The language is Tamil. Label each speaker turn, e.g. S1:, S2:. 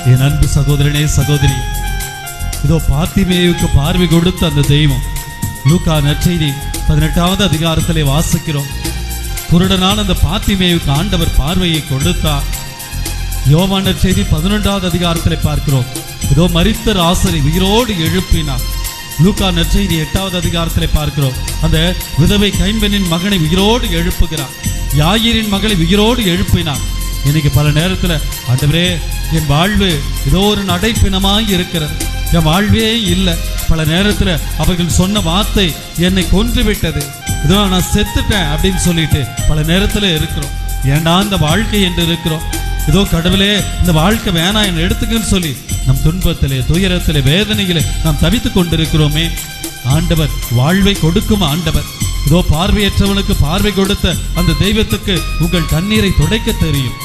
S1: என் அன்பு சகோதரனே சகோதரி, இதோ பார்த்திமேயுக்கு பார்வை கொடுத்த அந்த தெய்வம். லூக்கா நற்செய்தி 18வது அதிகாரத்திலே வாசிக்கிறோம். குருடனான அந்த பார்த்திமேயுக்கு ஆண்டவர் பார்வையை கொடுத்தார். யோவான் நற்செய்தி 11வது அதிகாரத்திலே பார்க்கிறோம். இதோ மரித்த லாசரை உயிரோடு எழுப்பினார். லூக்கா நற்செய்தி 8வது அதிகாரத்திலே பார்க்கிறோம். அந்த விதவை கைம்பெண்ணின் மகனை உயிரோடு எழுப்புகிறார். யாயிரின் மகளை உயிரோடு எழுப்பினார். இன்னைக்கு பல நேரத்தில் ஆண்டவரே, என் வாழ்வு ஏதோ ஒரு நடைப்பிணமாய் இருக்கிறது, என் வாழ்வே இல்லை. பல நேரத்தில் அவர்கள் சொன்ன வார்த்தை என்னை கொன்று விட்டது, இதோ நான் செத்துட்டேன் அப்படின்னு சொல்லிட்டு பல நேரத்தில் இருக்கிறோம். ஏண்டா இந்த வாழ்க்கை என்று இருக்கிறோம். இதோ கடவுளே, இந்த வாழ்க்கை வேணாம் என்னை எடுத்துக்கன்னு சொல்லி நம் துன்பத்திலே, துயரத்திலே, வேதனையிலே நாம் தவித்துக் கொண்டிருக்கிறோமே. ஆண்டவர் வாழ்வை கொடுக்கும் ஆண்டவர். இதோ பார்வையற்றவனுக்கு பார்வை கொடுத்த அந்த தெய்வத்துக்கு உங்கள் கண்ணீரை துடைக்க தெரியும்.